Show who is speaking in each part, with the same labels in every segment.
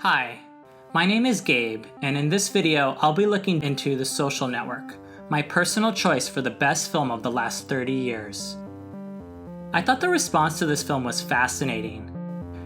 Speaker 1: Hi, my name is Gabe, and in this video I'll be looking into The Social Network, my personal choice for the best film of the last 30 years. I thought the response to this film was fascinating.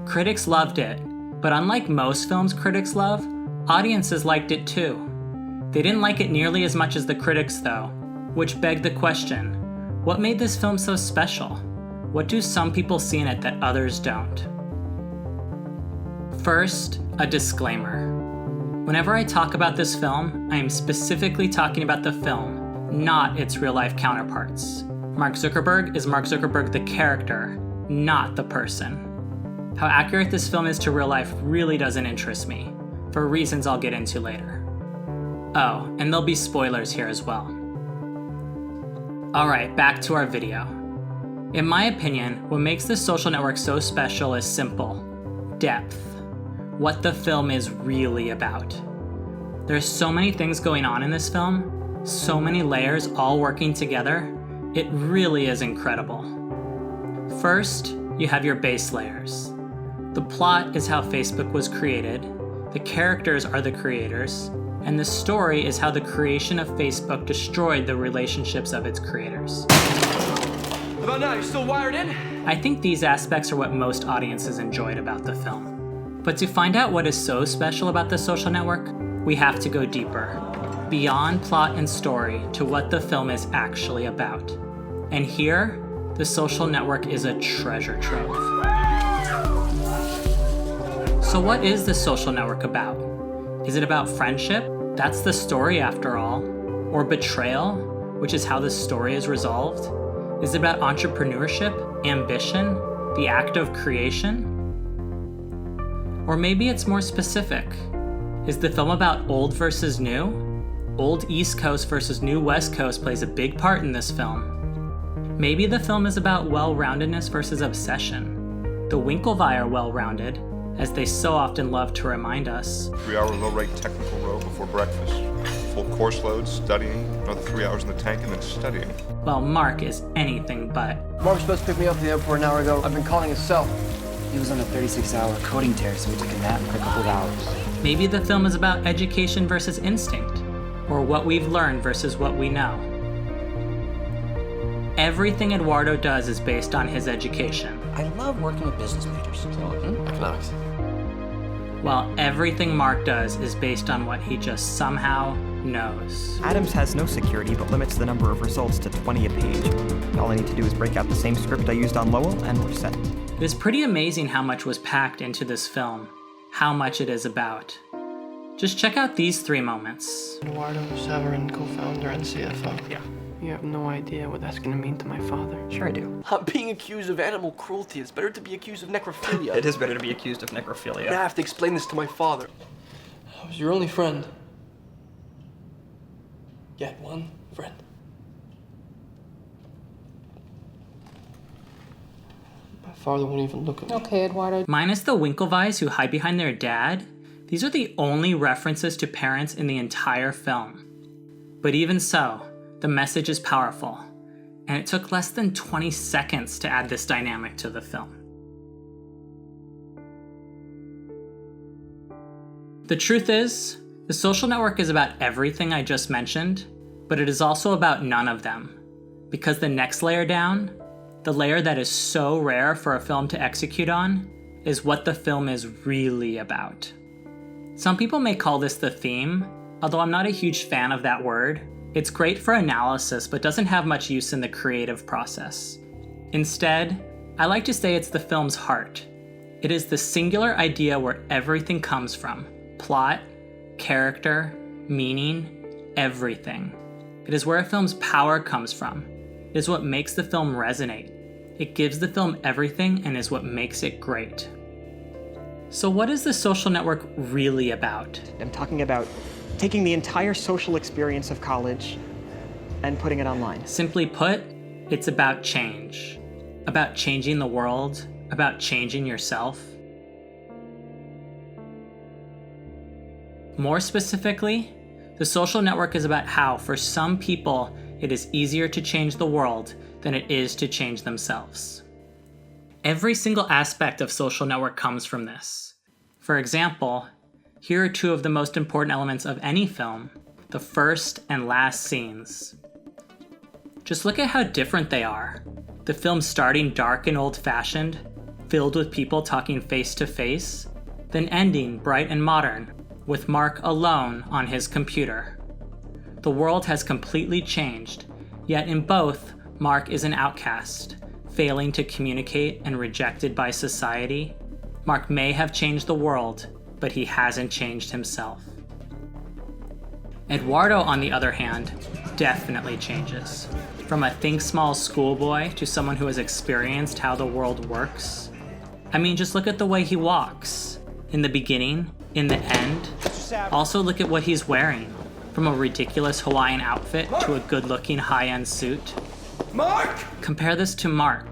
Speaker 1: Critics loved it, but unlike most films critics love, audiences liked it too. They didn't like it nearly as much as the critics though, which begged the question, what made this film so special? What do some people see in it that others don't? First, a disclaimer. Whenever I talk about this film, I am specifically talking about the film, not its real-life counterparts. Mark Zuckerberg is Mark Zuckerberg the character, not the person. How accurate this film is to real life really doesn't interest me, for reasons I'll get into later. Oh, and there'll be spoilers here as well. Alright, back to our video. In my opinion, what makes The Social Network so special is simple: depth. What the film is really about. There's so many things going on in this film, so many layers all working together, it really is incredible. First, you have your base layers. The plot is how Facebook was created, the characters are the creators, and the story is how the creation of Facebook destroyed the relationships of its creators.
Speaker 2: How about now? You still wired in?
Speaker 1: I think these aspects are what most audiences enjoyed about the film. But to find out what is so special about The Social Network, we have to go deeper, beyond plot and story to what the film is actually about. And here, The Social Network is a treasure trove. So what is The Social Network about? Is it about friendship? That's the story after all. Or betrayal, which is how the story is resolved? Is it about entrepreneurship, ambition, the act of creation? Or maybe it's more specific. Is the film about old versus new? Old East Coast versus new West Coast plays a big part in this film. Maybe the film is about well-roundedness versus obsession. The Winklevi are well-rounded, as they so often love to remind us.
Speaker 3: 3-hour low-rate technical row before breakfast. Full course load, studying, another 3 hours in the tank, and then studying.
Speaker 1: While Mark is anything but.
Speaker 2: Mark was supposed to pick me up at the airport an hour ago. I've been calling his cell.
Speaker 4: He was on a 36-hour coding tear, so we took a nap for a couple of hours.
Speaker 1: Maybe the film is about education versus instinct, or what we've learned versus what we know. Everything Eduardo does is based on his education.
Speaker 4: I love working with business majors.
Speaker 2: Economics.
Speaker 1: While everything Mark does is based on what he just somehow knows.
Speaker 5: Adams has no security but limits the number of results to 20 a page. All I need to do is break out the same script I used on Lowell and we're set.
Speaker 1: It is pretty amazing how much was packed into this film, how much it is about. Just check out these 3 moments.
Speaker 6: Eduardo Severin, co-founder and CFO.
Speaker 1: Yeah.
Speaker 6: You have no idea what that's gonna mean to my father.
Speaker 5: Sure I do.
Speaker 2: I'm being accused of animal cruelty. It's better to be accused of necrophilia.
Speaker 5: It is better to be accused of necrophilia.
Speaker 2: I have to explain this to my father.
Speaker 6: I was your only friend. Yet one friend. My father won't even look at me.
Speaker 7: Okay, Eduardo.
Speaker 1: Minus the Winklevis who hide behind their dad, these are the only references to parents in the entire film. But even so, the message is powerful, and it took less than 20 seconds to add this dynamic to the film. The truth is, The Social Network is about everything I just mentioned, but it is also about none of them. Because the next layer down, the layer that is so rare for a film to execute on, is what the film is really about. Some people may call this the theme, although I'm not a huge fan of that word. It's great for analysis, but doesn't have much use in the creative process. Instead, I like to say it's the film's heart. It is the singular idea where everything comes from. Plot, character, meaning, everything. It is where a film's power comes from. It is what makes the film resonate. It gives the film everything and is what makes it great. So what is The Social Network really about?
Speaker 5: I'm talking about taking the entire social experience of college and putting it online.
Speaker 1: Simply put, it's about change. About changing the world, about changing yourself. More specifically, The Social Network is about how, for some people, it is easier to change the world than it is to change themselves. Every single aspect of Social Network comes from this. For example, Here are two of the most important elements of any film, the first and last scenes. Just look at how different they are. The film starting dark and old-fashioned, filled with people talking face to face, then ending bright and modern, with Mark alone on his computer. The world has completely changed, yet in both, Mark is an outcast, failing to communicate and rejected by society. Mark may have changed the world, but he hasn't changed himself. Eduardo, on the other hand, definitely changes. From a think small schoolboy to someone who has experienced how the world works. I mean, just look at the way he walks. In the beginning, in the end. Also look at what he's wearing. From a ridiculous Hawaiian outfit to a good-looking high-end suit.
Speaker 2: Mark!
Speaker 1: Compare this to Mark,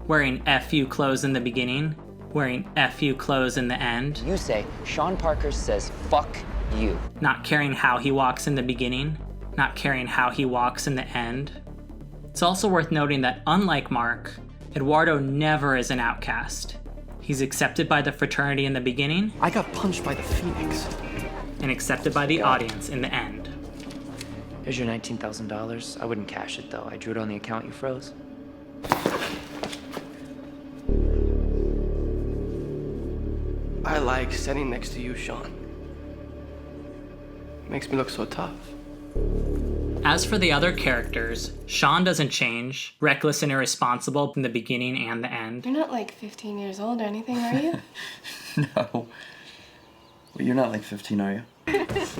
Speaker 1: wearing FU clothes in the beginning, wearing FU clothes in the end.
Speaker 4: You say, Sean Parker says, fuck you.
Speaker 1: Not caring how he walks in the beginning, not caring how he walks in the end. It's also worth noting that unlike Mark, Eduardo never is an outcast. He's accepted by the fraternity in the beginning.
Speaker 2: I got punched by the Phoenix.
Speaker 1: And accepted by the audience in the end.
Speaker 4: Here's your $19,000. I wouldn't cash it though. I drew it on the account you froze.
Speaker 6: I like sitting next to you, Sean. Makes me look so tough.
Speaker 1: As for the other characters, Sean doesn't change, reckless and irresponsible in the beginning and the end.
Speaker 7: You're not like 15 years old or anything, are you?
Speaker 8: No. Well, you're not like 15, are you?
Speaker 2: It's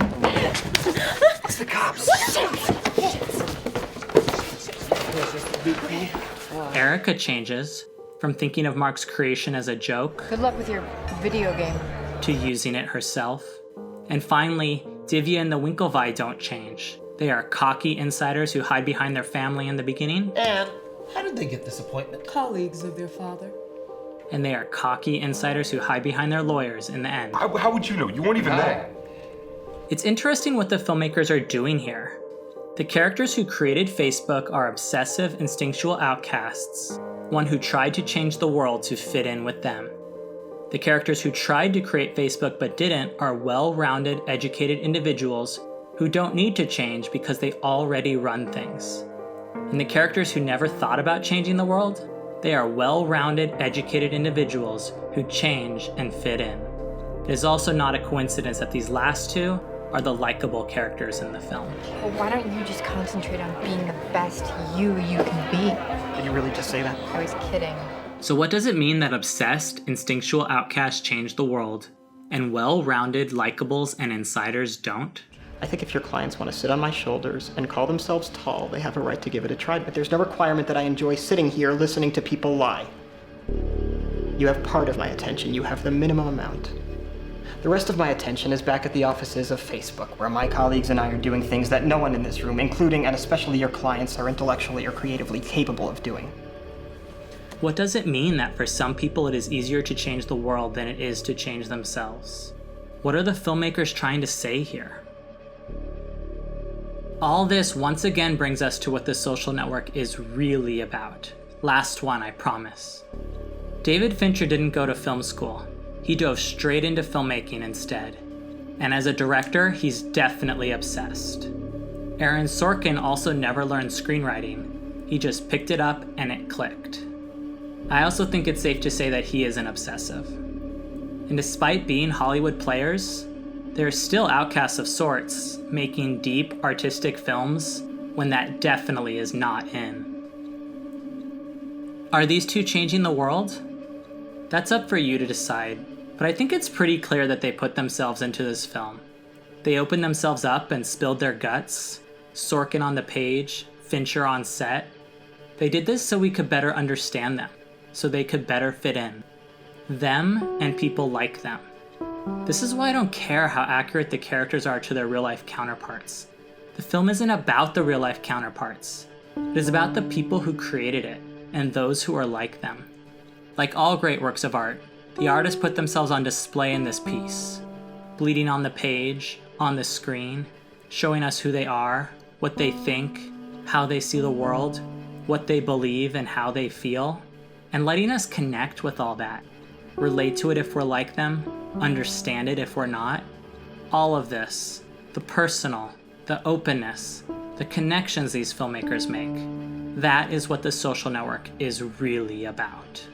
Speaker 2: the cops.
Speaker 1: Erica changes, from thinking of Mark's creation as a joke
Speaker 7: Good luck with your video game.
Speaker 1: to using it herself. And finally, Divya and the Winklevi don't change. They are cocky insiders who hide behind their family in the beginning.
Speaker 9: And how did they get this appointment?
Speaker 10: Colleagues of their father.
Speaker 1: And they are cocky insiders who hide behind their lawyers in the end.
Speaker 3: How would you know? You weren't even there.
Speaker 1: It's interesting what the filmmakers are doing here. The characters who created Facebook are obsessive, instinctual outcasts, one who tried to change the world to fit in with them. The characters who tried to create Facebook but didn't are well-rounded, educated individuals who don't need to change because they already run things. And the characters who never thought about changing the world, they are well-rounded, educated individuals who change and fit in. It is also not a coincidence that these last two are the likable characters in the film.
Speaker 7: Well, why don't you just concentrate on being the best you can be?
Speaker 5: Did you really just say that?
Speaker 7: I was kidding.
Speaker 1: So what does it mean that obsessed, instinctual outcasts change the world, and well-rounded likables and insiders don't?
Speaker 5: I think if your clients want to sit on my shoulders and call themselves tall, they have a right to give it a try, but there's no requirement that I enjoy sitting here listening to people lie. You have part of my attention, you have the minimum amount. The rest of my attention is back at the offices of Facebook, where my colleagues and I are doing things that no one in this room, including and especially your clients, are intellectually or creatively capable of doing.
Speaker 1: What does it mean that for some people it is easier to change the world than it is to change themselves? What are the filmmakers trying to say here? All this once again brings us to what The Social Network is really about. Last one, I promise. David Fincher didn't go to film school. He dove straight into filmmaking instead. And as a director, he's definitely obsessed. Aaron Sorkin also never learned screenwriting. He just picked it up and it clicked. I also think it's safe to say that he is an obsessive. And despite being Hollywood players, they're still outcasts of sorts, making deep, artistic films when that definitely is not in. Are these two changing the world? That's up for you to decide, but I think it's pretty clear that they put themselves into this film. They opened themselves up and spilled their guts, Sorkin on the page, Fincher on set. They did this so we could better understand them, so they could better fit in. Them and people like them. This is why I don't care how accurate the characters are to their real-life counterparts. The film isn't about the real-life counterparts. It is about the people who created it, and those who are like them. Like all great works of art, the artists put themselves on display in this piece, bleeding on the page, on the screen, showing us who they are, what they think, how they see the world, what they believe and how they feel, and letting us connect with all that, relate to it if we're like them, understand it if we're not, All of this, the personal, the openness, the connections these filmmakers make, that is what The Social Network is really about.